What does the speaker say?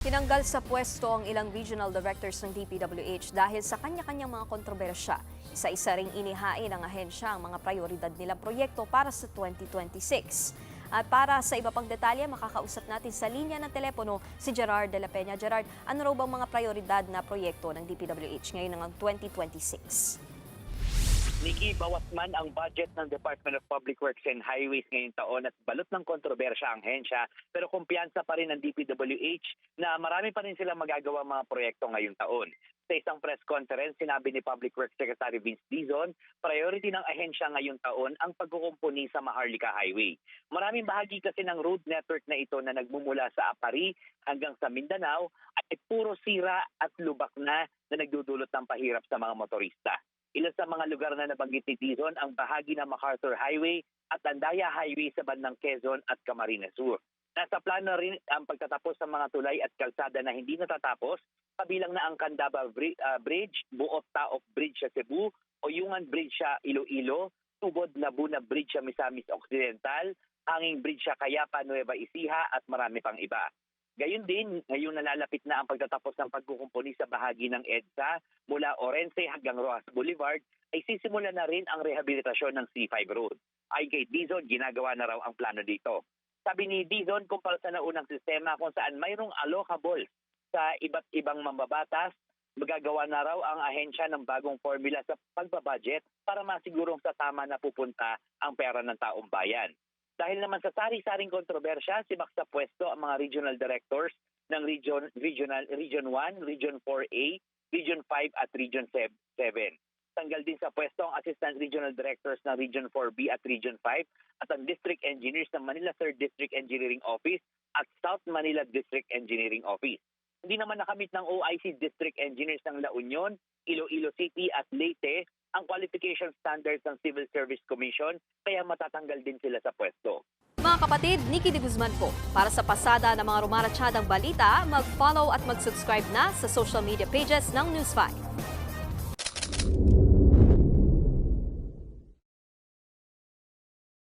Tinanggal sa pwesto ang ilang regional directors ng DPWH dahil sa kanya-kanyang mga kontrobersya. Isa-isa ring inihain ng ahensya ang mga prioridad nilang proyekto para sa 2026. At para sa iba pang detalye, makakausap natin sa linya ng telepono si Gerard de la Peña. Gerard, ano raw bang mga prioridad na proyekto ng DPWH ngayon ng 2026? Nikki, bawas man ang budget ng Department of Public Works and Highways ngayong taon at balot ng kontrobersya ang hensya, pero kumpiyansa pa rin ng DPWH na marami pa rin silang magagawa mga proyekto ngayong taon. Sa isang press conference, sinabi ni Public Works Secretary Vince Dizon, priority ng ahensya ngayong taon ang pagkukumpuni sa Maharlika Highway. Maraming bahagi kasi ng road network na ito na nagmumula sa Apari hanggang sa Mindanao ay puro sira at lubak na nagdudulot ng pahirap sa mga motorista. Ilan sa mga lugar na nabanggit ni Dizon ang bahagi ng MacArthur Highway at Andaya Highway sa bandang Quezon at Camarines Sur. Nasa plano rin ang pagtatapos ng mga tulay at kalsada na hindi natatapos, kabilang na ang Candaba Bridge, Buot Taoc Bridge sa Cebu, Oyungan Bridge sa Iloilo, Tubod Labuna Bridge sa Misamis Occidental, Hanging Bridge sa Cayapa, Nueva Ecija at marami pang iba. Gayun din, ngayong nalalapit na ang pagtatapos ng pagkukumpuni sa bahagi ng EDSA mula Orense hanggang Rojas Boulevard, ay sisimula na rin ang rehabilitasyon ng C5 Road. Ay kay Dizon, ginagawa na raw ang plano dito. Sabi ni Dizon, kumpara sa naunang sistema kung saan mayroong allocable sa iba't ibang mambabatas, magagawa na raw ang ahensya ng bagong formula sa pagbabudget para masigurong sa tama na pupunta ang pera ng taong bayan. Dahil naman sa sari-saring kontrobersya, sibak sa pwesto ang mga regional directors ng Region 1, Region 4A, Region 5 at Region 7. Tanggal din sa pwesto ang Assistant Regional Directors ng Region 4B at Region 5 at ang District Engineers ng Manila 3rd District Engineering Office at South Manila District Engineering Office. Hindi naman nakamit ng OIC District Engineers ng La Union, Iloilo City at Leyte ang qualification standards ng Civil Service Commission, kaya matatanggal din sila sa pwesto. Mga kapatid, Nikki de Guzman po. Para sa pasada ng mga rumaratsyadang balita, mag-follow at mag-subscribe na sa social media pages ng News 5.